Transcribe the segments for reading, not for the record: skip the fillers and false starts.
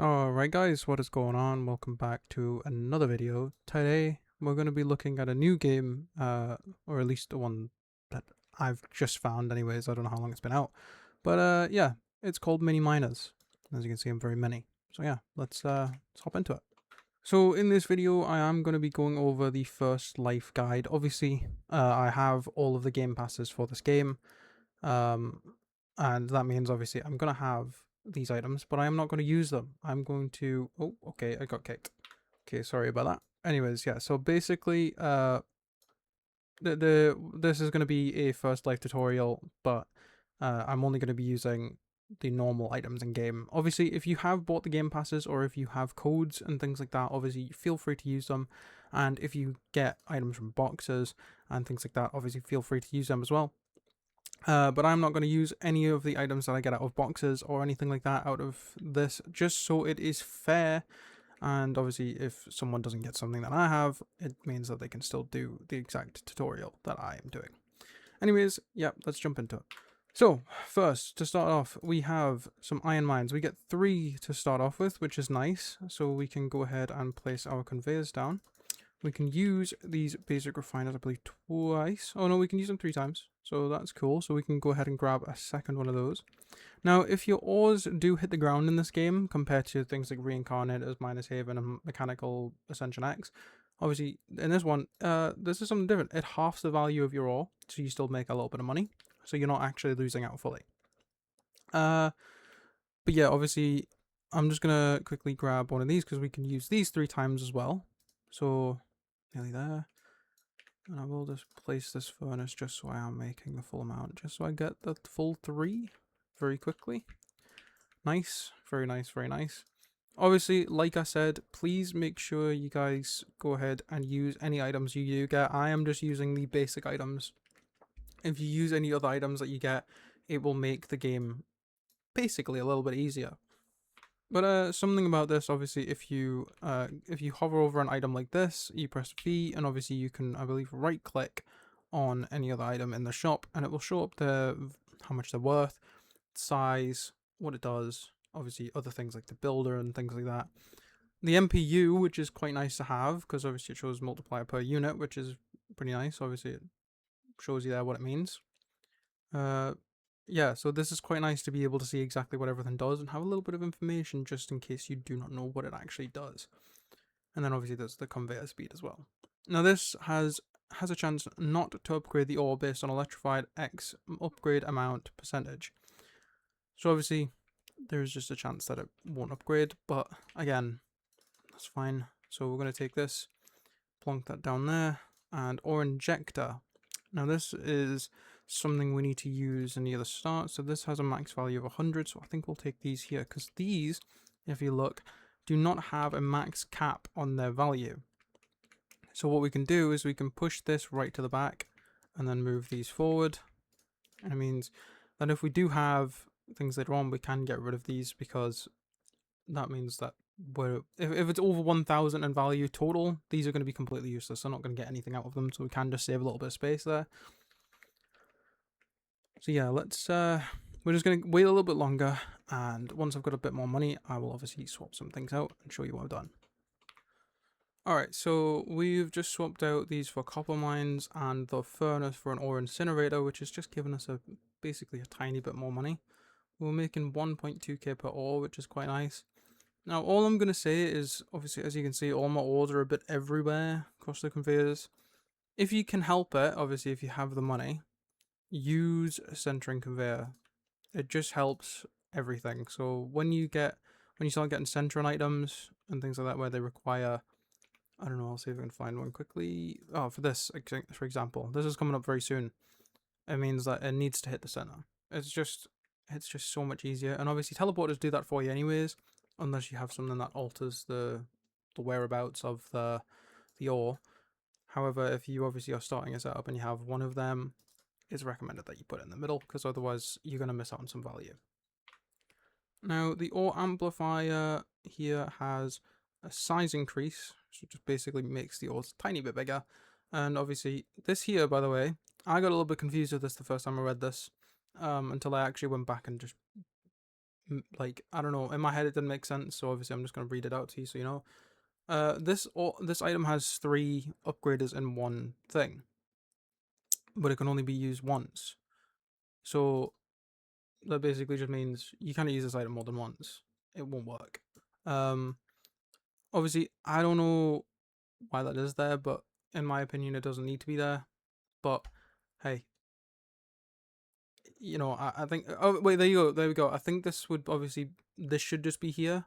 Alright guys, what is going on? Welcome back to another video. Today we're going to be looking at a new game, or at least the one that I've just found anyways. I don't know how long it's been out. But yeah, it's called Mini Miners. As you can see, I'm very many. So yeah, let's hop into it. So in this video I am going to be going over the first life guide. Obviously, I have all of the game passes for this game. Um, and that means obviously I'm going to have these items, but I am not going to use them. I'm going to, oh, okay, I got kicked. Okay, sorry about that. Anyways, yeah, so basically, this is going to be a first life tutorial, but I'm only going to be using the normal items in game. Obviously, if you have bought the game passes or if you have codes and things like that, obviously feel free to use them. And if you get items from boxes and things like that, obviously feel free to use them as well. But I'm not going to use any of the items that I get out of boxes or anything like that out of this, just so it is fair. And obviously, if someone doesn't get something that I have, it means that they can still do the exact tutorial that I am doing. Anyways, yeah, let's jump into it. So, first, to start off, we have some iron mines. We get 3 to start off with, which is nice. So we can go ahead and place our conveyors down. We can use these basic refiners, I believe, twice. Oh no, we can use them 3 times. So that's cool. So we can go ahead and grab a second one of those. Now, if your ores do hit the ground in this game, compared to things like Reincarnators, Miners Haven, and Mechanical Ascension X, obviously, in this one, this is something different. It halves the value of your ore, so you still make a little bit of money. So you're not actually losing out fully. But yeah, obviously, I'm just going to quickly grab one of these because we can use these 3 times as well. So nearly there. And I will just place this furnace just so I am making the full amount, just so I get the full 3 very quickly. Nice, very nice, very nice. Obviously, like I said, please make sure you guys go ahead and use any items you do get. I am just using the basic items. If you use any other items that you get, it will make the game basically a little bit easier. But something about this, obviously, if you hover over an item like this, you press V, and obviously you can, I believe, right click on any other item in the shop, and it will show up how much they're worth, size, what it does, obviously other things like the builder and things like that. The MPU, which is quite nice to have, because obviously it shows multiplier per unit, which is pretty nice. Obviously it shows you there what it means. Yeah, so this is quite nice to be able to see exactly what everything does and have a little bit of information just in case you do not know what it actually does. And then obviously there's the conveyor speed as well. Now this has a chance not to upgrade the ore based on electrified X upgrade amount percentage. So obviously there's just a chance that it won't upgrade, but again, that's fine. So we're going to take this, plonk that down there, and ore injector. Now this is something we need to use near the start. So this has a max value of 100. So I think we'll take these here because these, if you look, do not have a max cap on their value. So what we can do is we can push this right to the back and then move these forward. And it means that if we do have things later on, we can get rid of these because that means that if it's over 1,000 in value total, these are going to be completely useless. I'm not going to get anything out of them, so we can just save a little bit of space there. So yeah, let's we're just going to wait a little bit longer, and once I've got a bit more money, I will obviously swap some things out and show you what I've done. Alright, so we've just swapped out these for copper mines and the furnace for an ore incinerator, which has just given us basically a tiny bit more money. We're making 1.2k per ore, which is quite nice. Now, all I'm going to say is, obviously, as you can see, all my ores are a bit everywhere across the conveyors. If you can help it, obviously, if you have the money, use a centering conveyor. It just helps everything. So when you start getting centering items and things like that where they require, I don't know, I'll see if I can find one quickly. Oh, for this, for example, this is coming up very soon. It means that it needs to hit the center. It's just so much easier. And obviously teleporters do that for you anyways, unless you have something that alters the whereabouts of the ore. However, if you obviously are starting a setup and you have one of them, it's recommended that you put it in the middle because otherwise you're going to miss out on some value. Now, the ore amplifier here has a size increase, so it just basically makes the ores a tiny bit bigger. And obviously, this here, by the way, I got a little bit confused with this the first time I read this, until I actually went back and just like, I don't know, in my head it didn't make sense, so obviously I'm just going to read it out to you so you know. This item has 3 upgraders in one thing, but it can only be used once. So that basically just means you can't use this item more than once. It won't work. Obviously, I don't know why that is there, but in my opinion, it doesn't need to be there. But hey, you know, I think. Oh wait, there you go. There we go. I think this should just be here,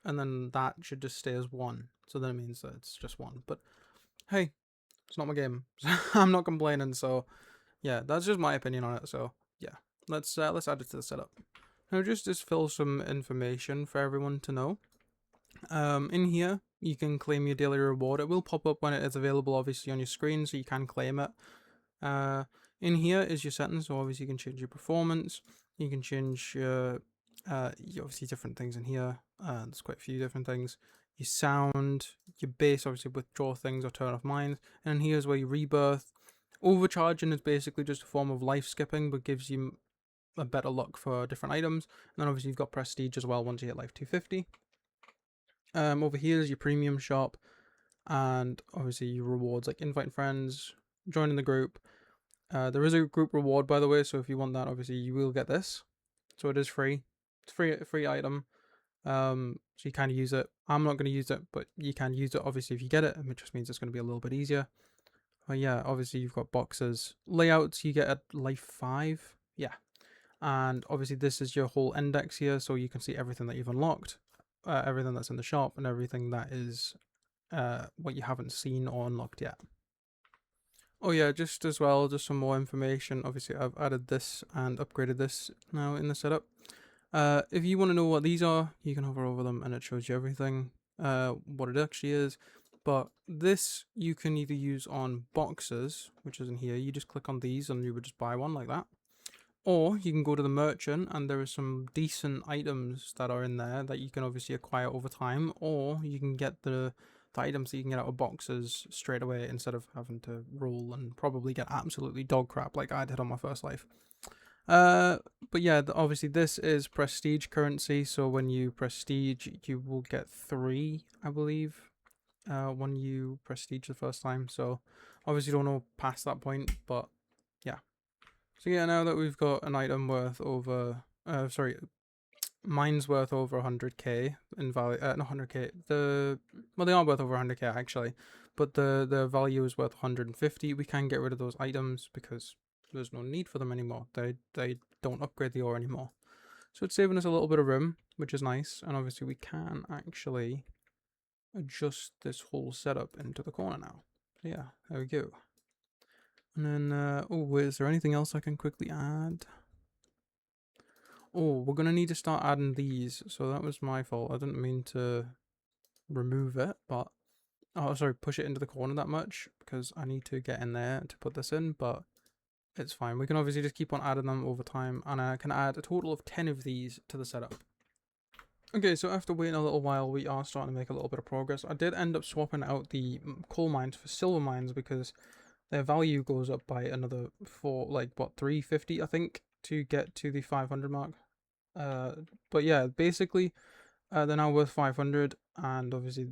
and then that should just stay as 1. So then it means that it's just 1. But hey, it's not my game. I'm not complaining. So yeah, that's just my opinion on it. So yeah, let's add it to the setup. Now just fill some information for everyone to know. In here, you can claim your daily reward. It will pop up when it is available, obviously, on your screen, so you can claim it. In here is your settings, so obviously you can change your performance. You can change your obviously different things in here. There's quite a few different things. Your sound, your base, obviously withdraw things or turn off mines. And here's where you rebirth. Overcharging is basically just a form of life skipping, but gives you a better luck for different items. And then obviously you've got prestige as well once you hit life 250. Over here is your premium shop, and obviously your rewards like inviting friends, joining the group. There is a group reward, by the way, so if you want that, obviously you will get this. So it is free. It's free item. So you can use it. I'm not going to use it, but you can use it obviously if you get it, and it just means it's going to be a little bit easier. But yeah, obviously you've got boxes. Layouts you get at life 5. Yeah. And obviously this is your whole index here, so you can see everything that you've unlocked, everything that's in the shop, and everything that is what you haven't seen or unlocked yet. Oh yeah, just as well, just some more information. Obviously I've added this and upgraded this now in the setup. If you want to know what these are, you can hover over them and it shows you everything, what it actually is. But this you can either use on boxes, which is in here. You just click on these and you would just buy one like that. Or you can go to the merchant and there are some decent items that are in there that you can obviously acquire over time, or you can get the items that you can get out of boxes straight away instead of having to roll and probably get absolutely dog crap like I did on my first life. But yeah, obviously this is prestige currency, so when you prestige, you will get 3, I believe, when you prestige the first time. So obviously don't know past that point, but yeah. So yeah, now that we've got an item worth over, mine's worth over 100k in value, not 100k, well, they are worth over 100k actually, but the value is worth 150. We can get rid of those items because there's no need for them anymore. They don't upgrade the ore anymore. So it's saving us a little bit of room, which is nice, and obviously we can actually adjust this whole setup into the corner now. So yeah, there we go. And then, oh, wait, is there anything else I can quickly add? Oh, we're going to need to start adding these. So that was my fault. I didn't mean to remove it, but... Oh, sorry, push it into the corner that much, because I need to get in there to put this in, but it's fine. We can obviously just keep on adding them over time, and I can add a total of 10 of these to the setup. Okay, so after waiting a little while, we are starting to make a little bit of progress. I did end up swapping out the coal mines for silver mines, because their value goes up by another 350, I think, to get to the 500 mark. But yeah, basically, they're now worth 500, and obviously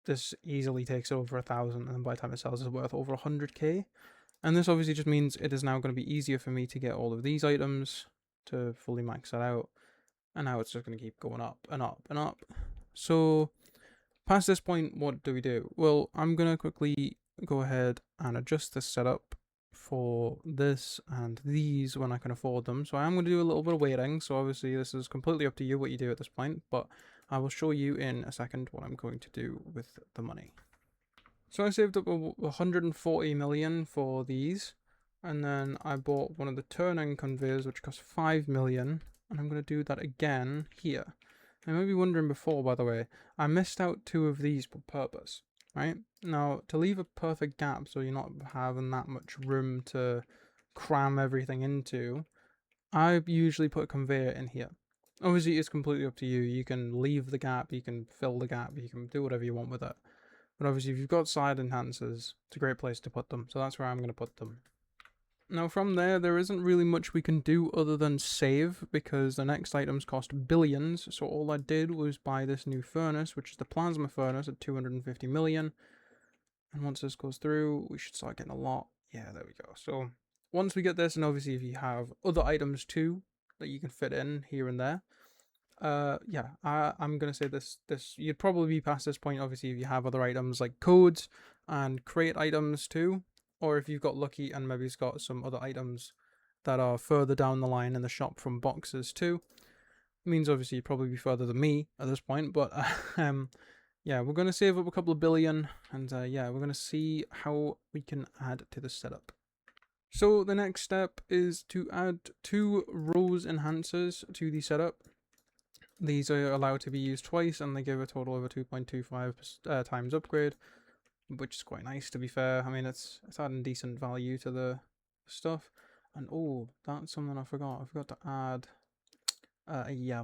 this easily takes over 1,000, and then by the time it sells, it's worth over 100k. And this obviously just means it is now going to be easier for me to get all of these items to fully max that out, and now it's just going to keep going up and up and up. So past this point, what do we do? Well, I'm going to quickly go ahead and adjust this setup for this and these when I can afford them. So I am going to do a little bit of waiting. So obviously this is completely up to you what you do at this point, but I will show you in a second what I'm going to do with the money. So I saved up 140 million for these, and then I bought one of the turning conveyors which cost 5 million, and I'm going to do that again here. I may be wondering before, by the way, I missed out 2 of these for purpose, right? Now, to leave a perfect gap so you're not having that much room to cram everything into, I usually put a conveyor in here. Obviously, it's completely up to you. You can leave the gap, you can fill the gap, you can do whatever you want with it. But obviously, if you've got side enhancers, it's a great place to put them. So that's where I'm going to put them. Now from there isn't really much we can do other than save, because the next items cost billions. So all I did was buy this new furnace, which is the plasma furnace at 250 million. And once this goes through, we should start getting a lot. Yeah, there we go. So once we get this, and obviously if you have other items too that you can fit in here and there, yeah, I'm gonna say this you'd probably be past this point obviously if you have other items like codes and crate items too, or if you've got lucky and maybe it's got some other items that are further down the line in the shop from boxes too. It means obviously you'd probably be further than me at this point, but yeah, we're gonna save up a couple of billion, and yeah, we're gonna see how we can add to the setup. So the next step is to add 2 rose enhancers to the setup. These are allowed to be used twice, and they give a total of a 2.25 times upgrade, which is quite nice to be fair. I mean, it's adding decent value to the stuff. And oh, that's something I forgot. I forgot to add a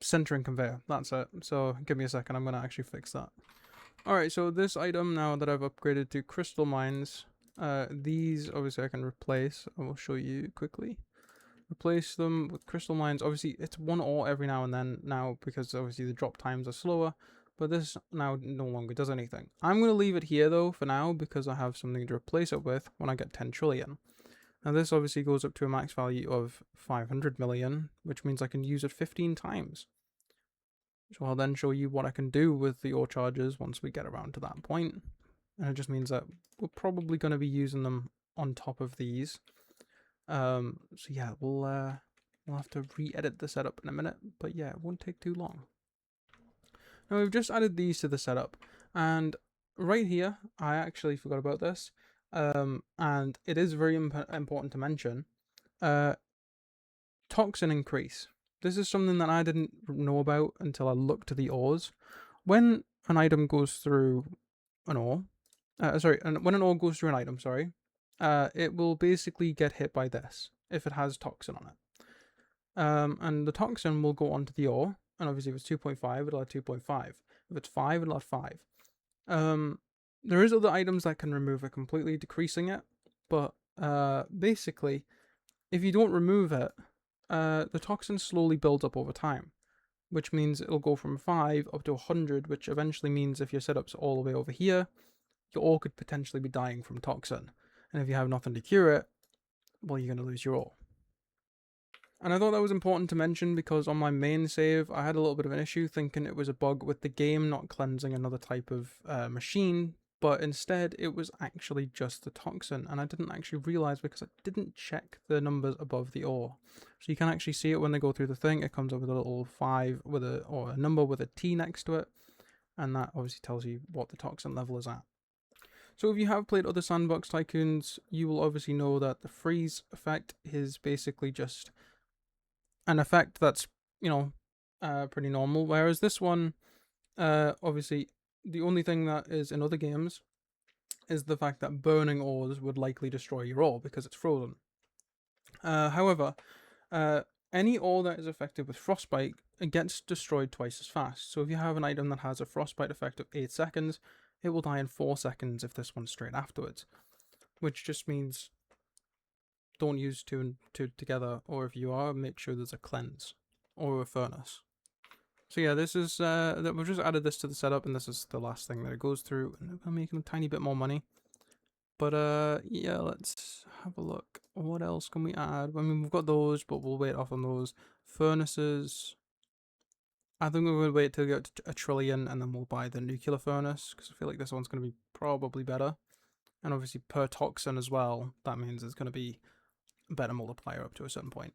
centering conveyor. That's it. So give me a second. I'm gonna actually fix that. All right. So this item now that I've upgraded to crystal mines, these obviously I can replace. I will show you quickly. Replace them with crystal mines. Obviously, it's 1 ore every now and then now because obviously the drop times are slower, but this now no longer does anything. I'm going to leave it here though for now because I have something to replace it with when I get 10 trillion. Now this obviously goes up to a max value of 500 million, which means I can use it 15 times. So I'll then show you what I can do with the ore charges once we get around to that point. And it just means that we're probably going to be using them on top of these. So yeah, we'll have to re-edit the setup in a minute, but yeah, it won't take too long. Now we've just added these to the setup, and right here, I actually forgot about this, and it is very important to mention, toxin increase. This is something that I didn't know about until I looked at the ores. When an item goes through an ore, when an ore goes through an item, it will basically get hit by this if it has toxin on it. And the toxin will go onto the ore, and obviously if it's 2.5, it'll add 2.5. If it's 5, it'll add 5. There is other items that can remove it completely, decreasing it, but basically, if you don't remove it, the toxin slowly builds up over time, which means it'll go from 5 up to 100, which eventually means if your setup's all the way over here, your ore could potentially be dying from toxin. And if you have nothing to cure it, well, you're going to lose your ore. And I thought that was important to mention because on my main save, I had a little bit of an issue thinking it was a bug with the game not cleansing another type of machine, but instead it was actually just the toxin, and I didn't actually realize because I didn't check the numbers above the ore. So you can actually see it when they go through the thing. It comes up with a little 5 with a number with a T next to it, and that obviously tells you what the toxin level is at. So if you have played other sandbox tycoons, you will obviously know that the freeze effect is basically just an effect that's, pretty normal. Whereas this one, obviously, the only thing that is in other games is the fact that burning ores would likely destroy your ore because it's frozen. However, any ore that is affected with frostbite, it gets destroyed twice as fast. So if you have an item that has a frostbite effect of 8 seconds, it will die in 4 seconds if this one's straight afterwards. Which just means don't use 2 and 2 together, or if you are, make sure there's a cleanse or a furnace. So yeah, this is we've just added this to the setup, and this is the last thing that it goes through, and I'm making a tiny bit more money. But yeah, let's have a look. What else can we add? I mean, we've got those, but we'll wait off on those furnaces. I think we're going to wait till we get to 1 trillion, and then we'll buy the nuclear furnace, because I feel like this one's going to be probably better. And obviously per toxin as well, that means it's going to be a better multiplier up to a certain point.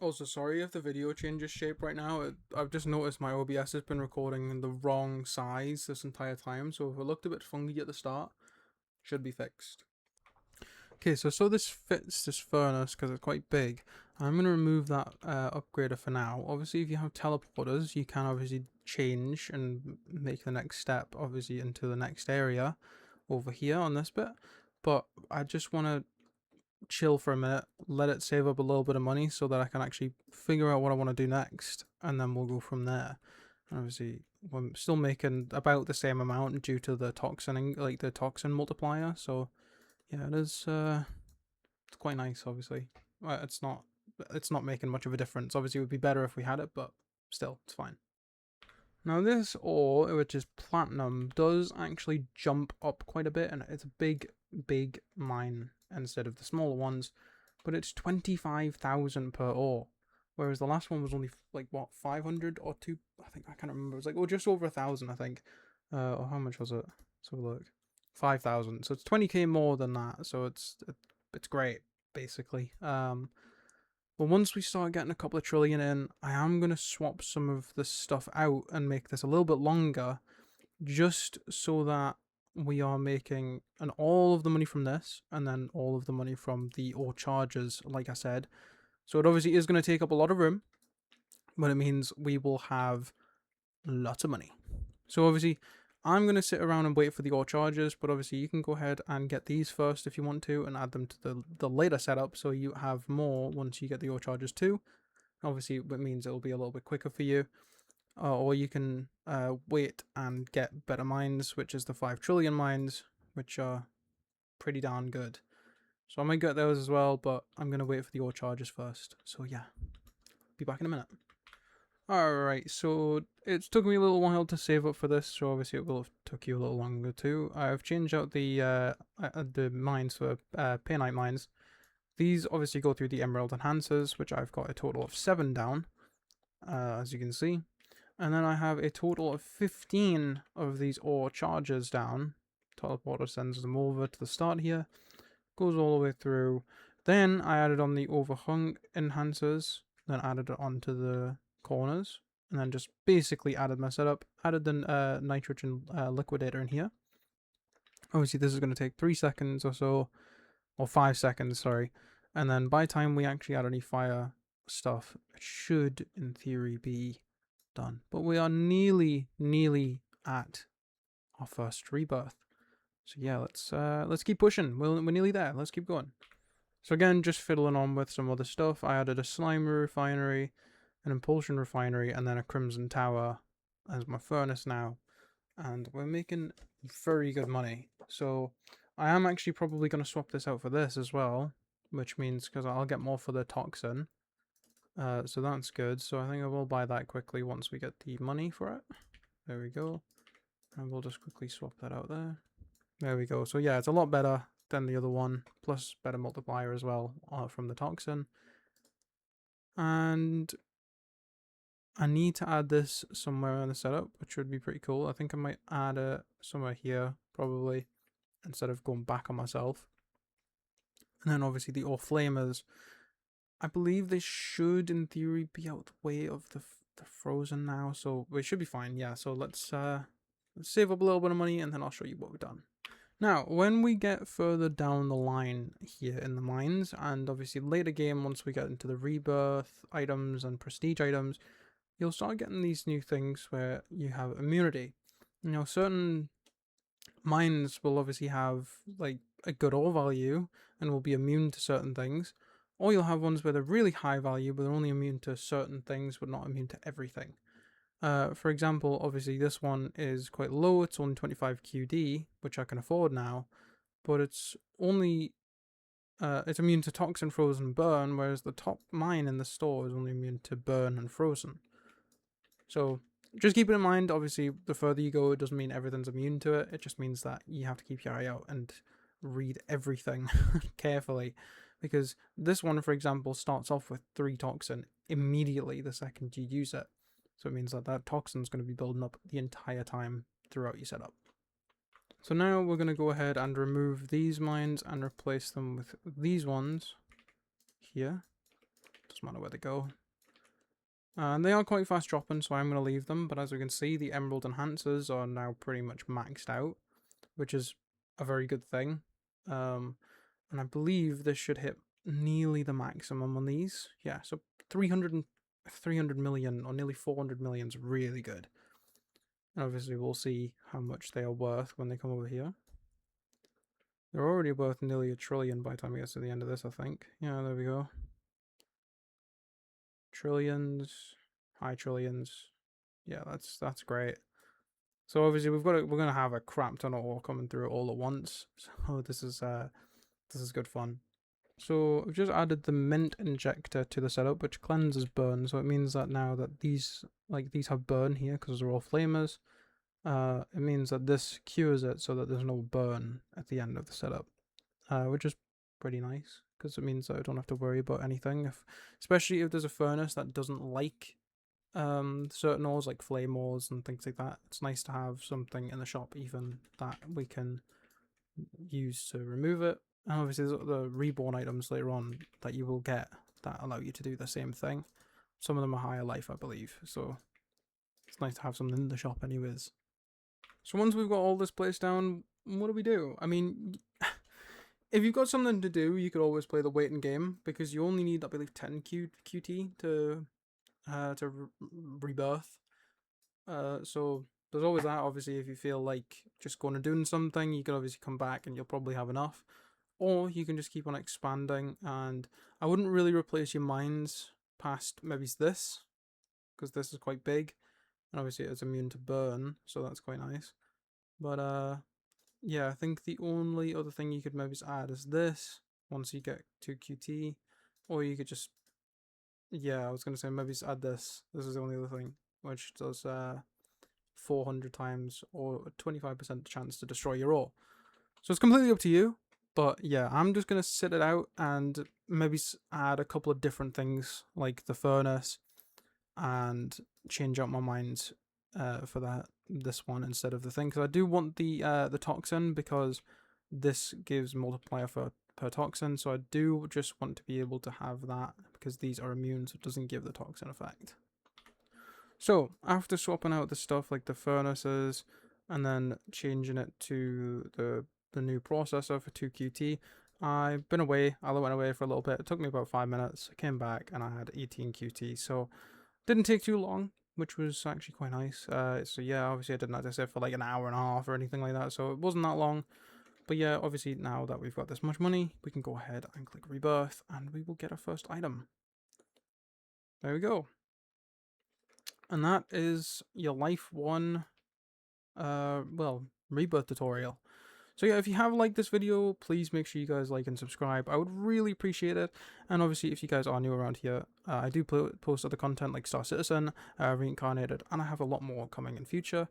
Also, sorry if the video changes shape right now. I've just noticed my OBS has been recording in the wrong size this entire time, so if it looked a bit funky at the start, should be fixed. Okay, so this fits this furnace because it's quite big. I'm going to remove that upgrader for now. Obviously, if you have teleporters, you can obviously change and make the next step, obviously, into the next area over here on this bit. But I just want to chill for a minute, let it save up a little bit of money so that I can actually figure out what I want to do next, and then we'll go from there. And obviously, we're still making about the same amount due to the toxin, like the toxin multiplier. So yeah, it is. It's quite nice, obviously. It's not making much of a difference. Obviously, it would be better if we had it, but still, it's fine. Now this ore, which is platinum, does actually jump up quite a bit, and it's a big mine instead of the smaller ones, but it's 25,000 per ore, whereas the last one was only like what 500 or two. I think I can't remember. It was like just over 1,000, I think. Or how much was it? Let's have a look. 5,000. So it's 20k more than that. So it's great basically. But once we start getting a couple of trillion in, I am going to swap some of the stuff out and make this a little bit longer, just so that we are making all of the money from this, and then all of the money from the ore charges, like I said. So it obviously is going to take up a lot of room, but it means we will have lots of money. So obviously, I'm going to sit around and wait for the ore charges, but obviously you can go ahead and get these first if you want to, and add them to the later setup, so you have more once you get the ore charges too. Obviously, it means it'll be a little bit quicker for you. Or you can wait and get better mines, which is the 5 trillion mines, which are pretty darn good. So I might get those as well, but I'm going to wait for the ore charges first. So yeah, be back in a minute. Alright, so it's took me a little while to save up for this, so obviously it will have took you a little longer too. I've changed out the mines for painite mines. These obviously go through the emerald enhancers, which I've got a total of 7 down, as you can see. And then I have a total of 15 of these ore charges down. Teleporter sends them over to the start here, goes all the way through. Then I added on the overhung enhancers, then added it onto the corners, and then just basically added my setup, added the nitrogen liquidator in here. Obviously this is going to take 3 seconds or so, or 5 seconds, sorry, and then by the time we actually add any fire stuff, it should in theory be done. But we are nearly at our first rebirth. So yeah, let's keep pushing. We're nearly there. Let's keep going. So again, just fiddling on with some other stuff. I added a slime refinery, an impulsion refinery, and then a crimson tower as my furnace now. And we're making very good money. So I am actually probably going to swap this out for this as well, which means because I'll get more for the toxin. So that's good. So I think I will buy that quickly once we get the money for it. There we go. And we'll just quickly swap that out there. There we go. So yeah, it's a lot better than the other one, plus better multiplier as well from the toxin. And I need to add this somewhere in the setup, which would be pretty cool. I think I might add it somewhere here, probably, instead of going back on myself. And then obviously the ore flamers. I believe they should, in theory, be out the way of the frozen now, so we should be fine. Yeah, so let's save up a little bit of money, and then I'll show you what we've done. Now, when we get further down the line here in the mines, and obviously later game, once we get into the rebirth items and prestige items, you'll start getting these new things where you have immunity. You know, certain mines will obviously have like a good ore value and will be immune to certain things, or you'll have ones where they're really high value but they're only immune to certain things but not immune to everything. For example, obviously this one is quite low, it's only 25 QD, which I can afford now, but it's only it's immune to toxin, frozen, burn, whereas the top mine in the store is only immune to burn and frozen. So just keep it in mind, obviously the further you go, it doesn't mean everything's immune to it, it just means that you have to keep your eye out and read everything carefully, because this one, for example, starts off with 3 toxin immediately the second you use it. So it means that that toxin's going to be building up the entire time throughout your setup. So now we're going to go ahead and remove these mines and replace them with these ones here. Doesn't matter where they go. And they are quite fast dropping, so I'm going to leave them. But as we can see, the emerald enhancers are now pretty much maxed out, which is a very good thing. And I believe this should hit nearly the maximum on these. Yeah, so 300 million or nearly 400 million is really good. And obviously we'll see how much they are worth when they come over here. They're already worth nearly 1 trillion by the time we get to the end of this, I think. Yeah, there we go. Trillions, high trillions. Yeah, that's great. So obviously we're gonna have a crap ton of ore coming through all at once. So this is good fun. So I've just added the mint injector to the setup, which cleanses burn. So it means that now that these have burn here because they're all flamers. It means that this cures it so that there's no burn at the end of the setup, which is pretty nice because it means that I don't have to worry about anything. Especially if there's a furnace that doesn't like certain ores like flame ores and things like that. It's nice to have something in the shop even that we can use to remove it. And obviously there's the reborn items later on that you will get that allow you to do the same thing. Some of them are higher life, I believe, so it's nice to have something in the shop anyways. So once we've got all this place down, what do? I mean, if you've got something to do, you could always play the waiting game because you only need, I believe, 10 QT to rebirth. So there's always that. Obviously, if you feel like just going and doing something, you can obviously come back and you'll probably have enough. Or you can just keep on expanding, and I wouldn't really replace your mines past maybe this, because this is quite big, and obviously it's immune to burn, so that's quite nice. But yeah, I think the only other thing you could maybe add is this once you get to QT, or you could just, yeah, I was gonna say maybe just add this. This is the only other thing, which does 400 times or a 25% chance to destroy your ore. So it's completely up to you. But yeah, I'm just gonna sit it out and maybe add a couple of different things like the furnace and change out my mines for this one instead of the thing, because I do want the toxin, because this gives multiplier per toxin, so I do just want to be able to have that because these are immune, so it doesn't give the toxin effect. So after swapping out the stuff like the furnaces and then changing it to the new processor for 2QT, I've been away. I went away for a little bit. It took me about 5 minutes. I came back and I had 18 QT, so didn't take too long, which was actually quite nice. So yeah, obviously I didn't have to sit for like an hour and a half or anything like that, so it wasn't that long. But yeah, obviously now that we've got this much money, we can go ahead and click rebirth and we will get our first item. There we go. And that is your life 1 rebirth tutorial. So yeah, if you have liked this video, please make sure you guys like and subscribe. I would really appreciate it. And obviously, if you guys are new around here, I do post other content like Star Citizen, Reincarnated, and I have a lot more coming in future.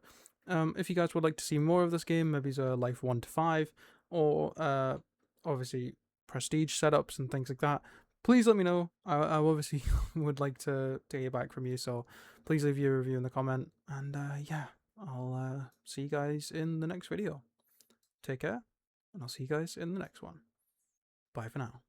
If you guys would like to see more of this game, maybe it's a life 1 to 5, or obviously prestige setups and things like that, please let me know. I obviously would like to hear back from you, so please leave your review in the comment. And yeah, I'll see you guys in the next video. Take care, and I'll see you guys in the next one. Bye for now.